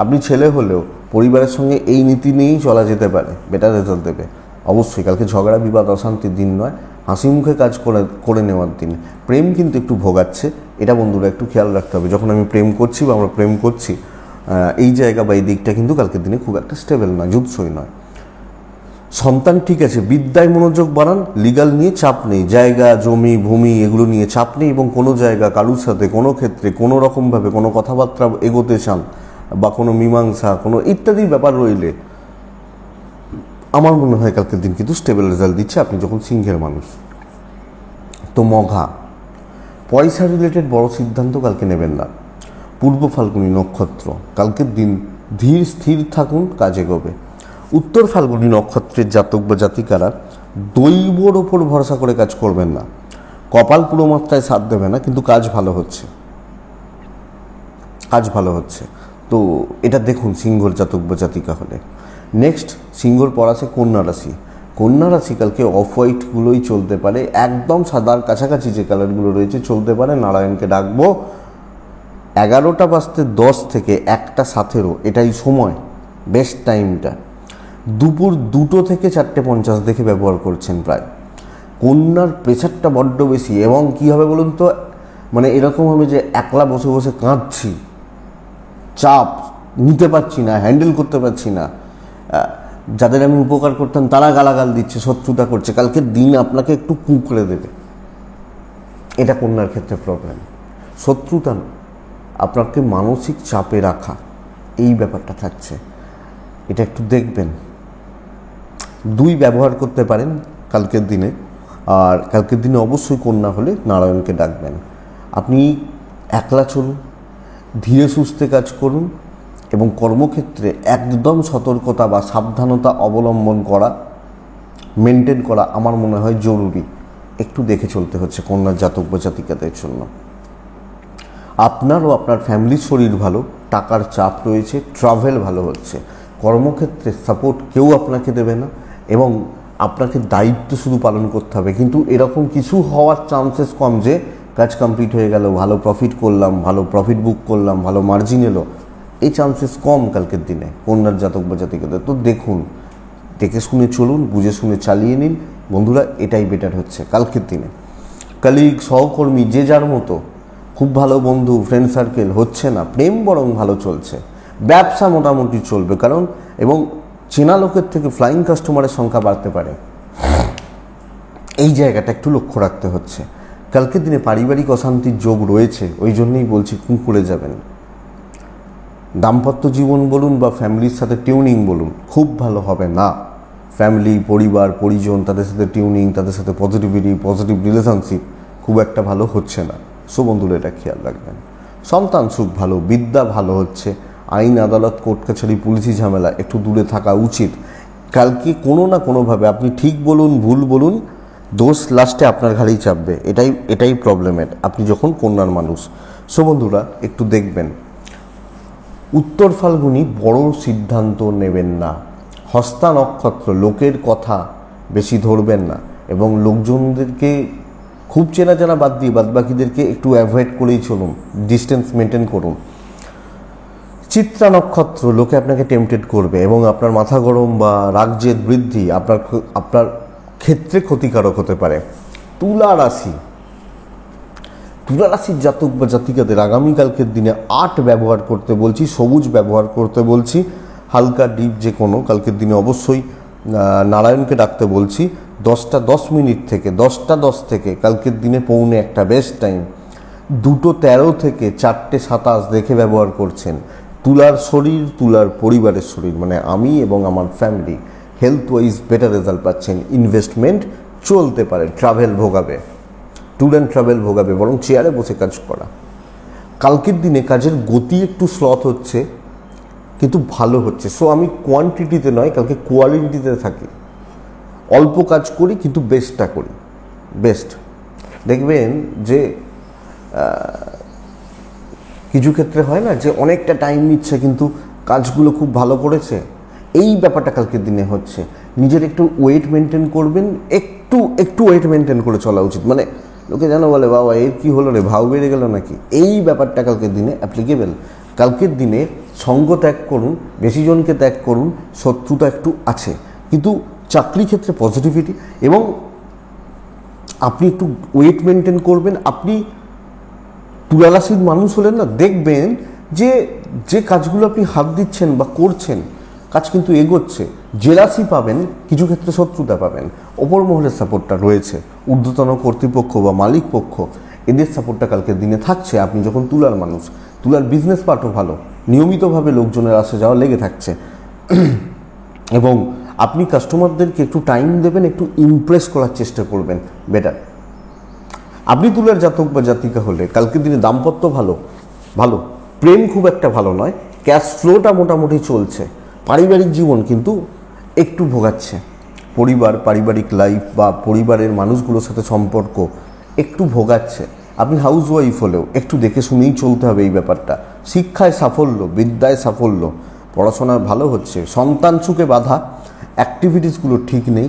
S1: আপনি ছেলে হলেও পরিবারের সঙ্গে এই নীতি নিয়েই চলা যেতে পারে, বেটার রেজাল্ট দেবে অবশ্যই। কালকে ঝগড়া বিবাদ অশান্তির দিন নয়, হাসি মুখে কাজ করে নেওয়ার দিন। প্রেম কিন্তু একটু ভোগাচ্ছে, এটা বন্ধুরা একটু খেয়াল রাখতে হবে। যখন আমি প্রেম করছি বা আমরা প্রেম করছি, এই জায়গা বা এই দিকটা কিন্তু কালকের দিনে খুব একটা স্টেবল নয়, জুৎসই নয়। সন্তান ঠিক আছে, বিদ্যায় মনোযোগ বাড়ান, লিগাল নিয়ে চাপ নেই, জায়গা জমি ভূমি এগুলো নিয়ে চাপ নেই, এবং কোনো জায়গা কারুর সাথে কোনো ক্ষেত্রে কোনো রকমভাবে কোনো কথাবার্তা এগোতে চান বা কোনো মীমাংসা কোনো ইত্যাদি ব্যাপার রইলে আমার মনে হয় কালকের দিন কিন্তু স্টেবল রেজাল্ট দিচ্ছে, আপনি যখন সিংহের মানুষ। তো মঘা, পয়সা রিলেটেড বড় সিদ্ধান্ত কালকে নেবেন না। পূর্ব ফাল্গুনী নক্ষত্র, কালকের দিন ধীর স্থির থাকুন, কাজ এগোবে। উত্তর ফাল্গুনী নক্ষত্রের জাতক বা জাতিকারা দৈবর ওপর ভরসা করে কাজ করবেন না, কপাল পুরো মাত্রায় সাথ দেবে না, কিন্তু কাজ ভালো হচ্ছে, কাজ ভালো হচ্ছে। তো এটা দেখুন সিংহর জাতক বা জাতিকা হলে। নেক্সট সিংহর পর আছে কন্যা রাশি। কন্যা রাশি কালকে অফ হোয়াইটগুলোই চলতে পারে, একদম সাদার কাছাকাছি যে কালারগুলো রয়েছে চলতে পারে। নারায়ণকে ডাকবো 11:10 থেকে 1:17, এটাই সময়, বেস্ট টাইমটা। দুপুর 2 থেকে 4:50 দেখে ব্যবহার করছেন প্রায়। কন্যার প্রেশারটা বড্ড বেশি, এবং কী হবে বলুন তো, মানে এরকম হবে যে একলা বসে বসে কাঁদছি, চাপ নিতে পারছি না, হ্যান্ডেল করতে পারছি না, যাদের আমি উপকার করতাম তারা গালাগাল দিচ্ছে, শত্রুতা করছে। কালকের দিন আপনাকে একটু কুঁকড়ে দেবে, এটা কন্যার ক্ষেত্রে প্রবলেম। শত্রুতা না, আপনাকে মানসিক চাপে রাখা, এই ব্যাপারটা থাকছে, এটা একটু দেখবেন। 2 ব্যবহার করতে পারেন কালকের দিনে। আর কালকের দিনে অবশ্যই কন্যা হলে নারায়ণকে ডাকবেন। আপনি একলা চলুন, ধীরে সুস্থে কাজ করুন, এবং কর্মক্ষেত্রে একদম সতর্কতা বা সাবধানতা অবলম্বন করা, মেনটেন করা আমার মনে হয় জরুরি। একটু দেখে চলতে হচ্ছে কন্যার জাতক বা জাতিকাদের জন্য। আপনার ও আপনার ফ্যামিলির শরীর ভালো, টাকার চাপ রয়েছে, ট্রাভেল ভালো হচ্ছে, কর্মক্ষেত্রে সাপোর্ট কেউ আপনাকে দেবে না, এবং আপনাকে দায়িত্ব শুধু পালন করতে হবে। কিন্তু এরকম কিছু হওয়ার চান্সেস কম যে কাজ কমপ্লিট হয়ে গেল, ভালো প্রফিট করলাম, ভালো প্রফিট বুক করলাম, ভালো মার্জিন এলো, এই চান্সেস কম কালকের দিনে কন্যার জাতক বা জাতিকাদের। তো দেখুন, দেখে শুনে চলুন, বুঝে শুনে চালিয়ে নিন বন্ধুরা, এটাই বেটার হচ্ছে কালকের দিনে। কলিগ, সহকর্মী, যে যার মতো, খুব ভালো বন্ধু, ফ্রেন্ড সার্কেল হচ্ছে না, প্রেম বরং ভালো চলছে, ব্যবসা মোটামুটি চলবে, কারণ এবং চেনা লোকের থেকে ফ্লাইং কাস্টমারের সংখ্যা বাড়তে পারে। এই জায়গাটা একটু লক্ষ্য রাখতে হচ্ছে। কালকের দিনে পারিবারিক অশান্তির যোগ রয়েছে, ওই জন্যই বলছি কুঁকুড়ে যাবেন। দাম্পত্য জীবন বলুন বা ফ্যামিলির সাথে টিউনিং বলুন, খুব ভালো হবে না। ফ্যামিলি, পরিবার, পরিজন, তাদের সাথে টিউনিং, তাদের সাথে পজিটিভিটি, পজিটিভ রিলেশনশিপ খুব একটা ভালো হচ্ছে না। সো বন্ধুরা, এটা খেয়াল রাখবেন। সন্তান সুখ ভালো, বিদ্যা ভালো হচ্ছে। আইন, আদালত, কোর্ট কাছারি, পুলিশি ঝামেলা একটু দূরে থাকা উচিত। কালকে কোনো না কোনোভাবে আপনি ঠিক বলুন, ভুল বলুন, দোষ লাস্টে আপনার ঘাড়েই চাপবে। এটাই প্রবলেমের, আপনি যখন কন্যার মানুষ। সো বন্ধুরা, একটু দেখবেন। উত্তর ফাল্গুনি বড় সিদ্ধান্ত নেবেন না। হস্তা নক্ষত্র, লোকের কথা বেশি ধরবেন না এবং লোকজনদেরকে খুব চেনা জানা বাদ দিয়ে বাদবাকিদেরকে একটু অ্যাভয়েড করেই চলুন, ডিস্টেন্স মেনটেন করুন। চিত্রা নক্ষত্র, লোকে আপনাকে টেম্পটেড করবে এবং আপনার মাথা গরম বা রাগজেদ বৃদ্ধি আপনার ক্ষেত্রে ক্ষতিকারক হতে পারে। তুলা রাশির জাতক বা জাতিকাদের আগামীকালকের দিনে 8 ব্যবহার করতে বলছি, সবুজ ব্যবহার করতে বলছি, হালকা ডিপ যে কোনো। কালকের দিনে অবশ্যই নারায়ণকে ডাকতে বলছি। 10:10 থেকে কালকের দিনে 1:45 বেস্ট টাইম। 2:13 থেকে 4:27 দেখে ব্যবহার করছেন। তুলার শরীর, তুলার পরিবারের শরীর, মানে আমি এবং আমার family health wise better result পাচ্ছেন। ইনভেস্টমেন্ট চলতে পারে, ট্রাভেল ভোগাবে, ট্যুর অ্যান্ড ট্রাভেল ভোগাবে, বরং চেয়ারে বসে কাজ করা। কালকের দিনে কাজের গতি একটু স্লথ হচ্ছে, কিন্তু ভালো হচ্ছে। সো আমি কোয়ান্টিটিতে নয়, কালকে কোয়ালিটিতে থাকি। অল্প কাজ করি কিন্তু বেস্টটা করি, বেস্ট। দেখবেন যে কিছু ক্ষেত্রে হয় না যে অনেকটা টাইম নিচ্ছে কিন্তু কাজগুলো খুব ভালো করেছে, এই ব্যাপারটা কালকের দিনে হচ্ছে। নিজের একটু ওয়েট মেনটেন করবেন, একটু ওয়েট মেনটেন করে চলা উচিত। মানে লোকে যেন বলে, বাবা এর কি হলো রে, ভাও বেড়ে গেল নাকি, এই ব্যাপারটা কালকের দিনে অ্যাপ্লিকেবল। কালকের দিনে সঙ্গ ত্যাগ করুন, বেশি জনকে ত্যাগ করুন, শত্রুতা একটু আছে, কিন্তু চাকরি ক্ষেত্রে পজিটিভিটি। এবং আপনি একটু ওয়েট মেনটেন করবেন। আপনি তুলা রাশির মানুষ হলেন না, দেখবেন যে কাজগুলো আপনি হাত দিচ্ছেন বা করছেন, কাজ কিন্তু এগোচ্ছে। জেলাসি পাবেন, কিছু ক্ষেত্রে শত্রুতা পাবেন। ওপর মহলের সাপোর্টটা রয়েছে, ঊর্ধ্বতন কর্তৃপক্ষ বা মালিক পক্ষ, এদের সাপোর্টটা কালকের দিনে থাকছে। আপনি যখন তুলার মানুষ, তুলার বিজনেস পার্টও ভালো, নিয়মিতভাবে লোকজনের আসা যাওয়া লেগে থাকছে। এবং আপনি কাস্টমারদেরকে একটু টাইম দেবেন, একটু ইমপ্রেস করার চেষ্টা করবেন, বেটার। আপনি তুলার জাতক বা জাতিকা হলে কালকের দিনে দাম্পত্য ভালো, প্রেম খুব একটা ভালো নয়, ক্যাশ ফ্লোটা মোটামুটি চলছে। পারিবারিক জীবন কিন্তু একটু ভোগাচ্ছে। পারিবারিক লাইফ বা পরিবারের মানুষগুলোর সাথে সম্পর্ক একটু ভোগাচ্ছে। আপনি হাউস ওয়াইফ হলেও একটু দেখে শুনেই চলতে হবে এই ব্যাপারটা। শিক্ষায় সাফল্য, বিদ্যায় সাফল্য, পড়াশোনা ভালো হচ্ছে। সন্তান সুখে বাধা, অ্যাক্টিভিটিসগুলো ঠিক নেই,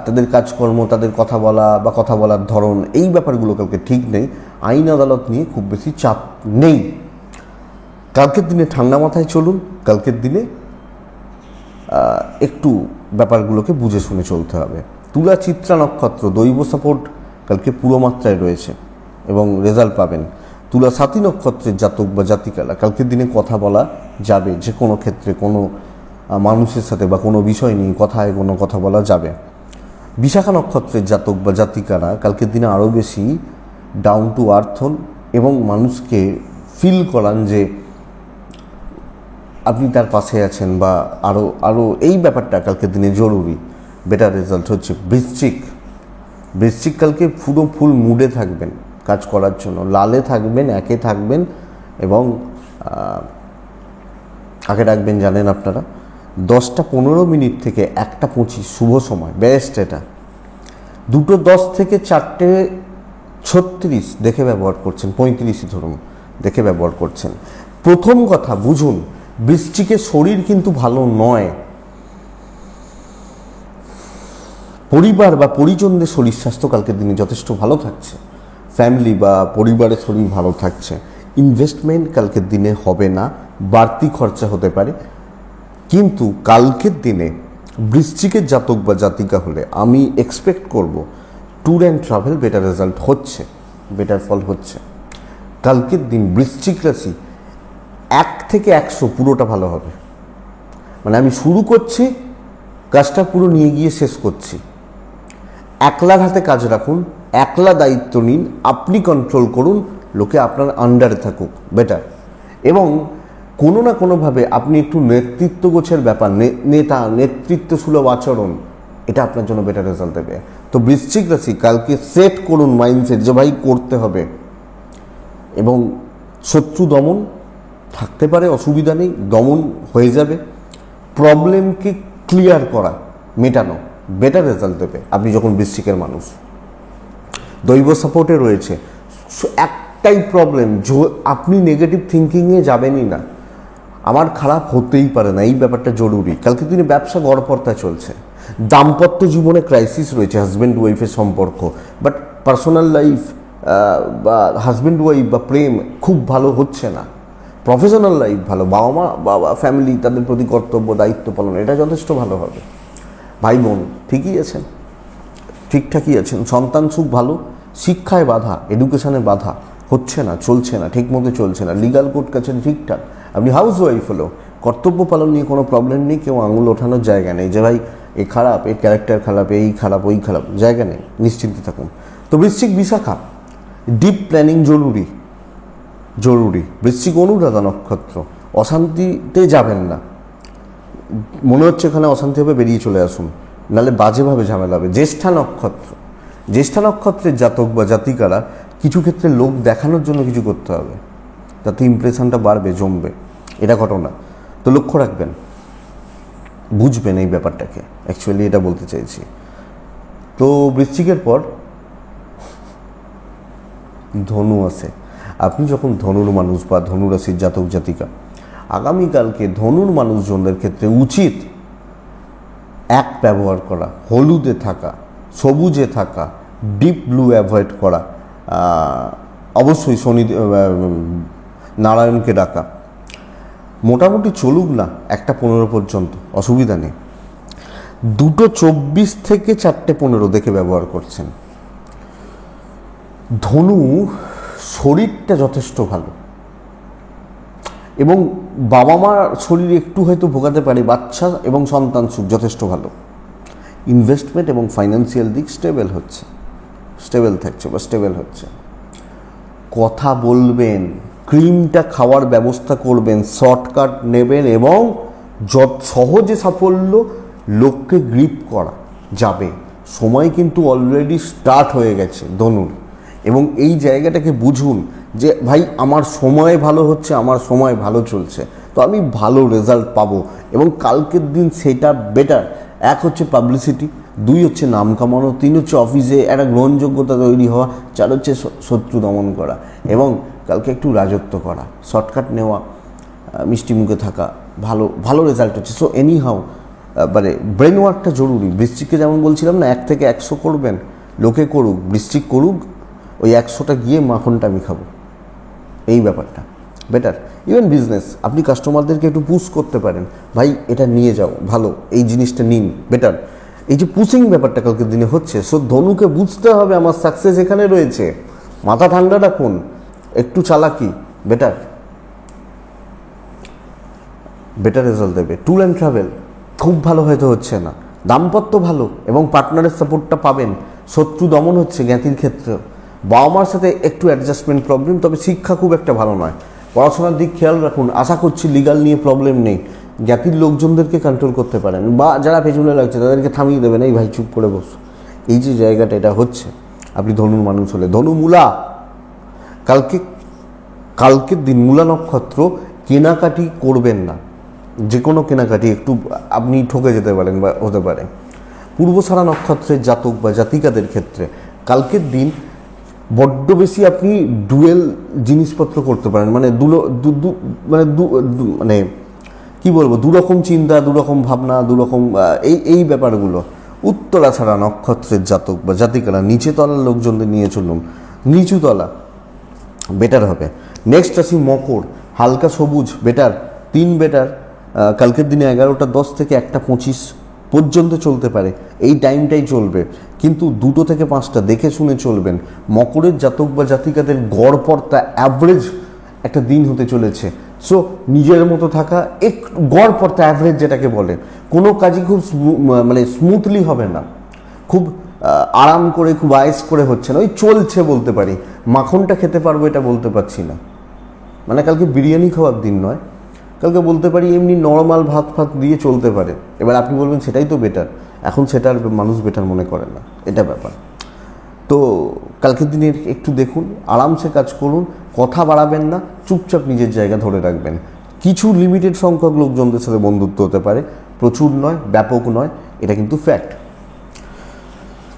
S1: তাদের কাজকর্ম, তাদের কথা বলা বা কথা বলার ধরন, এই ব্যাপারগুলো কালকে ঠিক নেই। আইন আদালত নিয়ে খুব বেশি চাপ নেই। কালকের দিনে ঠান্ডা মাথায় চলুন। কালকের দিনে একটু ব্যাপারগুলোকে বুঝে শুনে চলতে হবে। তুলা চিত্রা নক্ষত্র, দৈব সাপোর্ট কালকে পুরো মাত্রায় রয়েছে এবং রেজাল্ট পাবেন। তুলা সাথী নক্ষত্রের জাতক বা জাতিকারা কালকের দিনে কথা বলা যাবে, যে কোনো ক্ষেত্রে কোনো মানুষের সাথে বা কোনো বিষয় নিয়ে কথা বলা যাবে। বিশাখা নক্ষত্রের জাতক বা জাতিকারা কালকের দিনে আরও বেশি ডাউন টু আর্থ হন এবং মানুষকে ফিল করান যে আপনি তার পাশে আছেন, বা আরও এই ব্যাপারটা কালকের দিনে জরুরি। বেটার রেজাল্ট হচ্ছে বৃশ্চিক কালকে ফুল মুডে থাকবেন কাজ করার জন্য, লালে থাকবেন, একে থাকবেন এবং আগে রাখবেন জানেন আপনারা 10:15 থেকে 1:25 শুভ সময়, বেস্ট। এটা 2:10 থেকে 4:36 দেখে ব্যবহার করছেন, 35 ধরুন দেখে ব্যবহার করছেন। প্রথম কথা বুঝুন, বৃশ্চিকের শরীর কিন্তু ভালো নয়। পরিবার বা পরিজনদের শরীর স্বাস্থ্য কালকের দিনে যথেষ্ট ভালো থাকছে। ফ্যামিলি বা পরিবারের শরীর ভালো থাকছে। ইনভেস্টমেন্ট কালকের দিনে হবে না, বাড়তি খরচা হতে পারে। কিন্তু কালকের দিনে বৃশ্চিকের জাতক বা জাতিকা হলে আমি এক্সপেক্ট করব tour and travel better result হচ্ছে, বেটার ফল হচ্ছে। কালকের দিন বৃশ্চিক রাশি 1 থেকে 100 পুরোটা ভালো হবে। মানে আমি শুরু করছি, কাজটা পুরো নিয়ে গিয়ে শেষ করছি, একলার হাতে কাজ রাখুন, একলা দায়িত্ব নিন, আপনি কন্ট্রোল করুন, লোকে আপনার আন্ডারে থাকুক, বেটার। এবং কোনো না কোনোভাবে আপনি একটু নেতৃত্ব গোছের ব্যাপার, নেতৃত্ব সুলভ আচরণ, এটা আপনার জন্য বেটার রেজাল্ট দেবে। তো বৃশ্চিক রাশি কালকে সেট করুন মাইন্ডসেট যে ভাই করতে হবে। এবং শত্রু দমন থাকতে পারে, অসুবিধা নেই, দমন হয়ে যাবে। প্রবলেমকে ক্লিয়ার করা, মেটানো বেটার রেজাল্ট দেবে আপনি যখন বৃশ্চিকের মানুষ। দৈব সাপোর্টে রয়েছে। একটাই প্রবলেম, আপনি নেগেটিভ থিঙ্কিংয়ে যাবেনই না, আমার খারাপ হতেই পারে না, এই ব্যাপারটা জরুরি। কালকে দিনে ব্যবসা গড়পড়তা চলছে, দাম্পত্য জীবনে ক্রাইসিস রয়েছে, হাজব্যান্ড ওয়াইফের সম্পর্ক, বাট পার্সোনাল লাইফ বা হাজব্যান্ড ওয়াইফ বা প্রেম খুব ভালো হচ্ছে না। প্রফেশনাল লাইফ ভালো, বাবা মা বাবা ফ্যামিলি তাদের প্রতি কর্তব্য দায়িত্ব পালন, এটা যথেষ্ট ভালো হবে। ভাই বোন ঠিকই আছেন, ঠিকঠাকই আছেন, সন্তান সুখ ভালো, শিক্ষায় বাধা, এডুকেশনে বাধা হচ্ছে না, চলছে না, ঠিক মতো চলছে না, লিগাল কোর্ট কাছারি ঠিকঠাক। আপনি হাউস ওয়াইফ হলেও কর্তব্য পালন নিয়ে কোনো প্রবলেম নেই, কেউ আঙুল ওঠানোর জায়গা নেই যে ভাই এ খারাপ, এর ক্যারেক্টার খারাপ, এই খারাপ, ওই খারাপ, জায়গা নেই, নিশ্চিন্তে থাকুন। তো বৃশ্চিক বিশাখা, ডিপ প্ল্যানিং জরুরি, জরুরি। বৃশ্চিক অনুরাধা নক্ষত্র, অশান্তিতে যাবেন না, মনে হচ্ছে এখানে অশান্তি হবে, বেরিয়ে চলে আসুন, নাহলে বাজেভাবে ঝামেলা হবে। জ্যেষ্ঠা নক্ষত্র, জ্যেষ্ঠা নক্ষত্রের জাতক বা জাতিকারা কিছু ক্ষেত্রে লোক দেখানোর জন্য কিছু করতে হবে, তাতে ইমপ্রেশনটা বাড়বে, জমবে, এটা ঘটনা। তো লক্ষ্য রাখবেন, বুঝবেন এই ব্যাপারটাকে, অ্যাকচুয়ালি এটা বলতে চাইছি। তো বৃশ্চিকের পর ধনু আসে। আপনি যখন ধনুর মানুষ বা ধনুরাশির জাতক জাতিকা, আগামীকালকে ধনুর মানুষজনদের ক্ষেত্রে উচিত এক ব্যবহার করা, হলুদে থাকা, সবুজে থাকা, ডিপ ব্লু অ্যাভয়েড করা, অবশ্যই শনি নারায়ণকে ডাকা। মোটামুটি চলুক না 1:15 পর্যন্ত, অসুবিধা নেই। 2:24 থেকে 4:15 দেখে ব্যবহার করছেন। ধনু শরীরটা যথেষ্ট ভালো, এবং বাবা মার শরীর একটু হয়তো ভোগাতে পারে, বাচ্চা এবং সন্তান সুখ যথেষ্ট ভালো। ইনভেস্টমেন্ট এবং ফাইন্যান্সিয়াল দিক স্টেবল হচ্ছে, স্টেবল থাকছে বা স্টেবল হচ্ছে। কথা বলবেন, ক্রিমটা খাওয়ার ব্যবস্থা করবেন, শর্টকাট নেবেন, এবং সহজে সাফল্য লোককে গ্রিপ করা যাবে। সময় কিন্তু অলরেডি স্টার্ট হয়ে গেছে ধনুর, এবং এই জায়গাটাকে বুঝুন যে ভাই আমার সময় ভালো হচ্ছে, আমার সময় ভালো চলছে, তো আমি ভালো রেজাল্ট পাবো। এবং কালকের দিন সেটা বেটার। 1 হচ্ছে পাবলিসিটি, 2 হচ্ছে নাম কামানো, 3 হচ্ছে অফিসে একটা গ্রহণযোগ্যতা তৈরি হওয়া, 4 হচ্ছে শত্রু দমন করা, এবং কালকে একটু রাজত্ব করা, শর্টকাট নেওয়া, মিষ্টি মুখে থাকা, ভালো ভালো রেজাল্ট হচ্ছে। সো এনি হাউ মানে ব্রেন ওয়ার্কটা জরুরি। বৃশ্চিককে যেমন বলছিলাম না, 1 থেকে 100 করবেন, লোকে করুক, বৃশ্চিক করুক, ওই 100টা গিয়ে মাখনটা আমি খাবো, এই ব্যাপারটা বেটার। ইভেন বিজনেস, আপনি কাস্টমারদেরকে একটু পুশ করতে পারেন, ভাই এটা নিয়ে যাও, ভালো, এই জিনিসটা নিন, বেটার। এই যে পুশিং ব্যাপারটা কালকের দিনে হচ্ছে, সো ধনুকে বুঝতে হবে আমার সাকসেস এখানে রয়েছে, মাথা ঠান্ডা রাখুন, একটু চালাকি, বেটার, বেটার রেজাল্ট দেবে। ট্যুর অ্যান্ড ট্রাভেল খুব ভালো হয়তো হচ্ছে না, দাম্পত্য ভালো এবং পার্টনারের সাপোর্টটা পাবেন। শত্রু দমন হচ্ছে জ্ঞাতির ক্ষেত্রে, বাবা মার সাথে একটু অ্যাডজাস্টমেন্ট প্রবলেম, তবে শিক্ষা খুব একটা ভালো নয়। পড়াশোনার দিক খেয়াল রাখুন, আশা করছি লিগাল নিয়ে প্রবলেম নেই। জ্ঞাতির লোকজনদেরকে কন্ট্রোল করতে পারেন, বা যারা পেছনে লাগছে তাদেরকে থামিয়ে দেবেন, এই ভাই চুপ করে বস, এই যে জায়গাটা এটা হচ্ছে। আপনি ধনুর মানুষ হলে, ধনু মূলা, কালকের দিন মূলা নক্ষত্র, কেনাকাটি করবেন না, যে কোনো কেনাকাটি একটু আপনি ঠকে যেতে পারেন বা হতে পারে। পূর্বসারা নক্ষত্রের জাতক বা জাতিকাদের ক্ষেত্রে কালকের দিন বড্ড বেশি আপনি ডুয়েল জিনিসপত্র করতে পারেন, মানে মানে কি বলবো, দুরকম চিন্তা, দুরকম ভাবনা, দুরকম এই ব্যাপারগুলো। উত্তরাছাড়া নক্ষত্রের জাতক বা জাতিকারা নিচে তলার লোকজনদের নিয়ে চলুন, নিচু তলা বেটার হবে। নেক্সট আসি মকর, হালকা সবুজ বেটার, 3 বেটার। কালকের দিনে 11:10 থেকে 1:25 পর্যন্ত চলতে পারে, এই টাইমটাই চলবে, কিন্তু 2 থেকে 5টা দেখে শুনে চলবেন। মকরের জাতক বা জাতিকাদের গড়পড়তা অ্যাভারেজ একটা দিন হতে চলেছে। সো নিজের মতো থাকা, একটু গড়পড়তা অ্যাভারেজ যেটাকে বলে, কোনো কাজই খুব মানে স্মুথলি হবে না, খুব আরাম করে খুব আয়েস করে হচ্ছে না, ওই চলছে বলতে পারি। মাখনটা খেতে পারবো এটা বলতে পারছি না, মানে কালকে বিরিয়ানি খাওয়ার দিন নয়, কালকে বলতে পারি এমনি নর্মাল ভাত ফাত দিয়ে চলতে পারে। এবার আপনি বলবেন সেটাই তো বেটার, এখন সেটা আর মানুষ বেটার মনে করে না, এটা ব্যাপার। তো কালকের দিনে একটু দেখুন, আরামসে কাজ করুন, কথা বাড়াবেন না, চুপচাপ নিজের জায়গা ধরে রাখবেন। কিছু লিমিটেড সংখ্যক লোকজনদের সাথে বন্ধুত্ব হতে পারে, প্রচুর নয়, ব্যাপক নয়, এটা কিন্তু ফ্যাক্ট।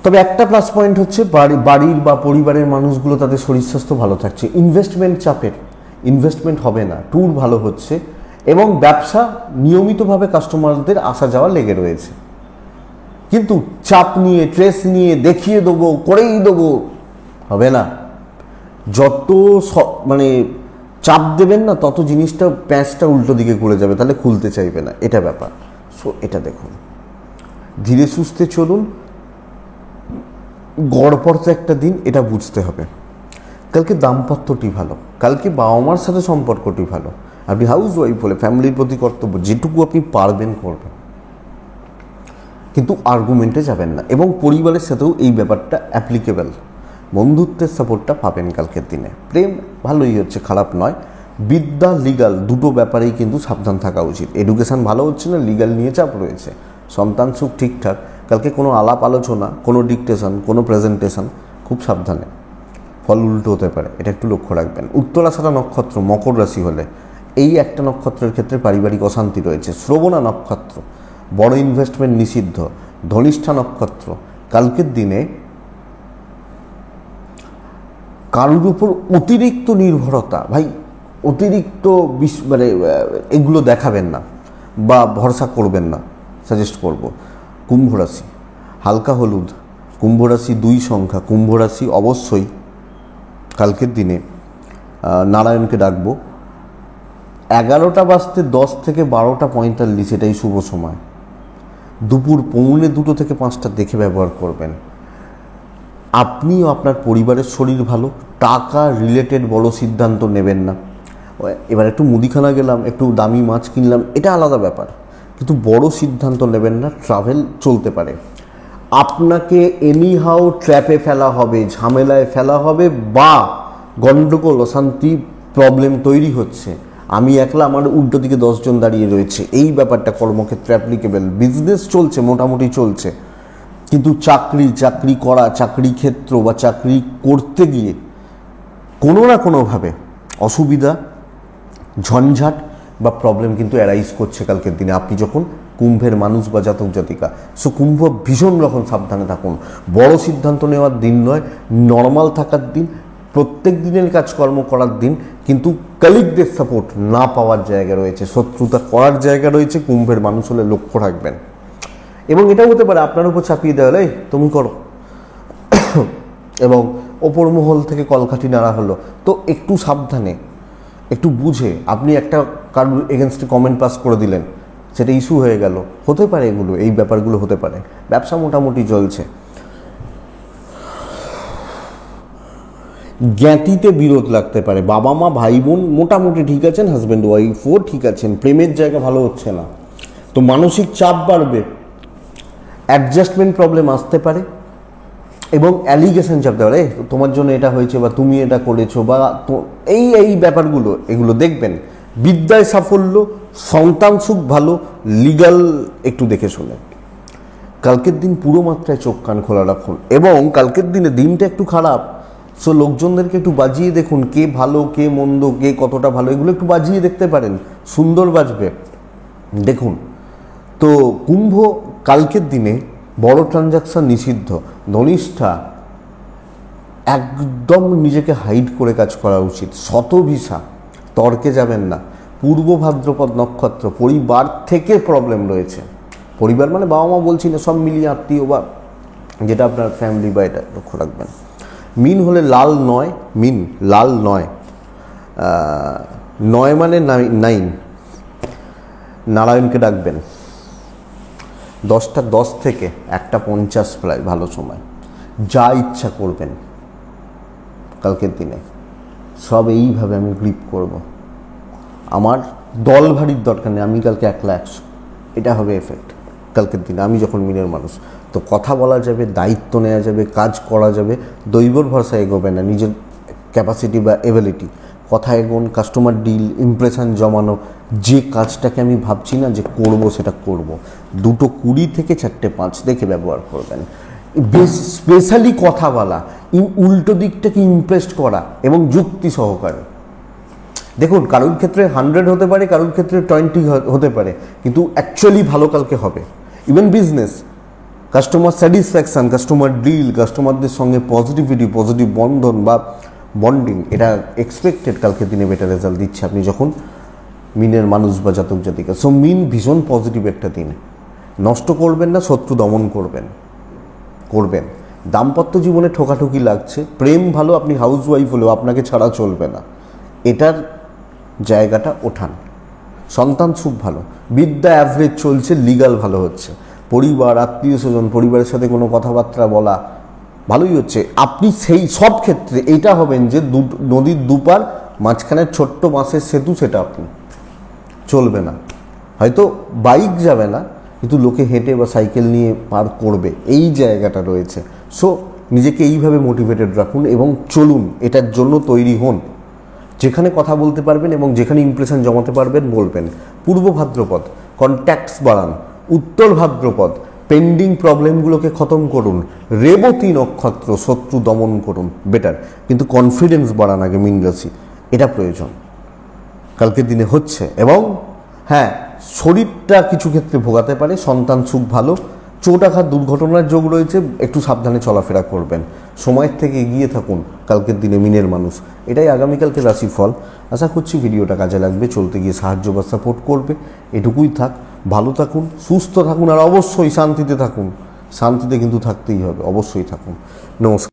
S1: তবে একটা প্লাস পয়েন্ট হচ্ছে বাড়ির বা পরিবারের মানুষগুলো তাদের শরীর স্বাস্থ্য ভালো থাকছে। ইনভেস্টমেন্ট হবে না, ট্যুর ভালো হচ্ছে এবং ব্যবসা নিয়মিতভাবে কাস্টমারদের আসা যাওয়া লেগে রয়েছে। কিন্তু চাপ নিয়ে, ট্রেস নিয়ে, দেখিয়ে দেবো, করেই দেবো, হবে না। যত মানে চাপ দেবেন না, তত জিনিসটা প্যাঁচটা উল্টো দিকে ঘুরে যাবে, তাহলে খুলতে চাইবে না, এটা ব্যাপার। সো এটা দেখুন, ধীরে সুস্থে চলুন, গড়পড়তে একটা দিন, এটা বুঝতে হবে। কালকে দাম্পত্যটি ভালো, কালকে বাবা মার সাথে সম্পর্কটি ভালো। আপনি হাউস ওয়াইফ বলে ফ্যামিলির প্রতি কর্তব্য যেটুকু আপনি পারবেন করবেন, কিন্তু আর্গুমেন্টে যাবেন না। এবং পরিবারের সাথেও এই ব্যাপারটা অ্যাপ্লিকেবল। বন্ধুত্বের সাপোর্টটা পাবেন কালকের দিনে। প্রেম ভালোই হচ্ছে, খারাপ নয়। বিদ্যা, লিগাল দুটো ব্যাপারেই কিন্তু সাবধান থাকা উচিত। এডুকেশান ভালো হচ্ছে না, লিগাল নিয়ে চাপ রয়েছে। সন্তান সুখ ঠিকঠাক, কালকে কোনো আলাপ আলোচনা, কোনো ডিকটেশন, কোনো প্রেজেন্টেশন, খুব সাবধানে, ফল উল্টো হতে পারে, এটা একটু লক্ষ্য রাখবেন। উত্তরাষাঢ়া নক্ষত্র মকর রাশি হলে এই একটা নক্ষত্রের ক্ষেত্রে পারিবারিক অশান্তি রয়েছে। শ্রবণা নক্ষত্র বড় ইনভেস্টমেন্ট নিষিদ্ধ। ধনিষ্ঠা নক্ষত্র কালকের দিনে কারোর উপর অতিরিক্ত নির্ভরতা, ভাই অতিরিক্ত মানে এগুলো দেখাবেন না বা ভরসা করবেন না, সাজেস্ট করব। কুম্ভ রাশি হালকা হলুদ, কুম্ভ রাশি 2 সংখ্যা, কুম্ভ রাশি অবশ্যই কালকের দিনে নারায়ণকে ডাকবো। 11টা বাজতে 10 থেকে 12টা 45 এটাই শুভ সময়। দুপুর 1:45 থেকে 5টা দেখে ব্যবহার করবেন। আপনিও আপনার পরিবারের শরীর ভালো, টাকা রিলেটেড বড় সিদ্ধান্ত নেবেন না। এবার একটু মুদিখানা গেলাম, একটু দামি মাছ কিনলাম, এটা আলাদা ব্যাপার, কিন্তু বড় সিদ্ধান্ত নেবেন না। ট্রাভেল চলতে পারে, আপনাকে এনিহাও ট্র্যাপে ফেলা হবে, ঝামেলায় ফেলা হবে, বা গণ্ডগোল, অশান্তি, প্রবলেম তৈরি হচ্ছে। আমি একলা, আমার উল্টো দিকে 10 জন দাঁড়িয়ে রয়েছে, এই ব্যাপারটা কর্মক্ষেত্রে অ্যাপ্লিকেবল। বিজনেস চলছে, মোটামুটি চলছে, কিন্তু চাকরি করা, চাকরি ক্ষেত্র বা চাকরি করতে গিয়ে কোনো না কোনোভাবে অসুবিধা, ঝঞ্ঝাট বা প্রবলেম কিন্তু অ্যারাইজ করছে কালকের দিনে, আপনি যখন কুম্ভের মানুষ বা জাতক জাতিকা। সো কুম্ভ ভীষণ রকম সাবধানে থাকুন। বড় সিদ্ধান্ত নেওয়ার দিন নয়, নর্মাল থাকার দিন, প্রত্যেক দিনের কাজকর্ম করার দিন, কিন্তু কলিগদের সাপোর্ট না পাওয়ার জায়গা রয়েছে, শত্রুতা করার জায়গা রয়েছে। কুম্ভের মানুষ হলে লক্ষ্য রাখবেন। এবং এটাও হতে পারে আপনার উপর চাপিয়ে দেওয়া হলো, তুমি করো, এবং ওপর মহল থেকে কলকাঠি নাড়া হলো। তো একটু সাবধানে, একটু বুঝে আপনি একটা কারোর এগেনস্টে কমেন্ট পাস করে দিলেন, সেটা ইস্যু হয়ে গেল, হতে পারে এগুলো, এই ব্যাপারগুলো হতে পারে। ব্যবসা মোটামুটি চলছে। জ্ঞাতিতে বিরোধ লাগতে পারে, বাবা মা ভাই বোন মোটামুটি ঠিক আছেন, হাজব্যান্ড ওয়াইফও ঠিক আছেন, প্রেমের জায়গা ভালো হচ্ছে না, তো মানসিক চাপ বাড়বে, অ্যাডজাস্টমেন্ট প্রবলেম আসতে পারে, এবং অ্যালিগেশন চাপতে পারে, তোমার জন্য এটা হয়েছে বা তুমি এটা করেছো বা এই ব্যাপারগুলো, এগুলো দেখবেন। বিদ্যায় সাফল্য, সন্তান সুখ ভালো, লিগাল একটু দেখে শুনে। কালকের দিন পুরো মাত্রায় চোখ কান খোলা রাখুন। এবং কালকের দিনে দিনটা একটু খারাপ, সো লোকজনদেরকে একটু বাজিয়ে দেখুন, কে ভালো কে মন্দ, কে কতটা ভালো, এগুলো একটু বাজিয়ে দেখতে পারেন, সুন্দর বাজবে, দেখুন। তো কুম্ভ কালকের দিনে বড় ট্রানজাকশন নিষিদ্ধ। ধনিষ্ঠা একদম নিজেকে হাইড করে কাজ করা উচিত। শতভিসা তর্কে যাবেন না। পূর্ব ভাদ্রপদ নক্ষত্র, পরিবার থেকে প্রবলেম রয়েছে। পরিবার মানে বাবা মা বলছি না, সব মিলিয়ে আত্মীয় বা যেটা আপনার ফ্যামিলি, বা এটা লক্ষ্য রাখবেন। মিন হলে লাল 9, মিন লাল 9, 9 মানে 9, নারায়ণকে ডাকবেন। 10টা 10 থেকে 1টা 50 প্রায় ভালো সময়, যা ইচ্ছা করবেন কালকের দিনে, সব এইভাবে আমি গ্রিপ করব। আমার দল ভারীর দরকার নেই, আমি কালকে 100 এটা হবে এফেক্ট কালকের দিনে, আমি যখন মিনের মানুষ। তো কথা বলা যাবে, দায়িত্ব নেওয়া যাবে, কাজ করা যাবে, দৈবর ভরসা এগোবে না, নিজের ক্যাপাসিটি বা এবিলিটি। কথা এগোন, কাস্টমার ডিল, ইমপ্রেশন জমানো, যে কাজটাকে আমি ভাবছি না যে করব সেটা করব। 2:20 থেকে 4:05 দেখে ব্যবহার করবেন। বেশ স্পেশালি কথা বলা, উল্টো দিকটাকে ইমপ্রেস করা এবং যুক্তি সহকারে। দেখুন, কারোর ক্ষেত্রে 100 হতে পারে, কারোর ক্ষেত্রে 20 হতে পারে, কিন্তু অ্যাকচুয়ালি ভালো কালকে হবে। Even business, customer satisfaction, customer deal, কাস্টমারদের সঙ্গে পজিটিভিটি, পজিটিভ বন্ধন বা বন্ডিং, এটা এক্সপেক্টেড কালকের দিনে বেটার রেজাল্ট দিচ্ছে আপনি যখন মিনের মানুষ বা জাতক জাতিকা। সো মিন ভীষণ পজিটিভ একটা দিন। নষ্ট করবেন না, শত্রু দমন করবেন। দাম্পত্য জীবনে ঠোকাঠুকি লাগছে, প্রেম ভালো, আপনি হাউস ওয়াইফ হলেও আপনাকে ছাড়া চলবে না, এটার জায়গাটা ওঠান। সন্তান খুব ভালো, বিদ্যা অ্যাভারেজ চলছে, লিগাল ভালো হচ্ছে, পরিবার, আত্মীয় স্বজন, পরিবারের সাথে কোনো কথাবার্তা বলা ভালোই হচ্ছে। আপনি সেই সব ক্ষেত্রে এইটা হবেন যে নদীর দুপার মাঝখানে ছোট্ট বাঁশের সেতু, সেটা আপনি চলবে না। হয়তো বাইক যাবে না, কিন্তু লোকে হেঁটে বা সাইকেল নিয়ে পার করবে, এই জায়গাটা রয়েছে। সো নিজেকে এইভাবে মোটিভেটেড রাখুন এবং চলুন, এটার জন্য তৈরি হন। যেখানে কথা বলতে পারবেন এবং যেখানে ইমপ্রেশন জমাতে পারবেন বলবেন। পূর্ব ভাদ্রপদ কন্ট্যাক্টস বাড়ান। উত্তর ভাদ্রপদ পেন্ডিং প্রবলেমগুলোকে খতম করুন। রেবতী নক্ষত্র শত্রু দমন করুন, বেটার। কিন্তু কনফিডেন্স বাড়ান আগে মীন রাশি, এটা প্রয়োজন কালকের দিনে হচ্ছে। এবং হ্যাঁ, শরীরটা কিছু ক্ষেত্রে ভোগাতে পারে, সন্তান সুখ ভালো, চোট আঘাত দুর্ঘটনার যোগ রয়েছে, একটু সাবধানে চলাফেরা করবেন। সময়ের থেকে এগিয়ে থাকুন কালকের দিনে মিনের মানুষ। এটাই আগামীকালকের রাশিফল। আশা করছি ভিডিওটা কাজে লাগবে, চলতে গিয়ে সাহায্য বা সাপোর্ট করবে। এটুকুই থাক, ভালো থাকুন, সুস্থ থাকুন, আর অবশ্যই শান্তিতে থাকুন। শান্তিতে কিন্তু থাকতেই হবে, অবশ্যই থাকুন। নমস্কার।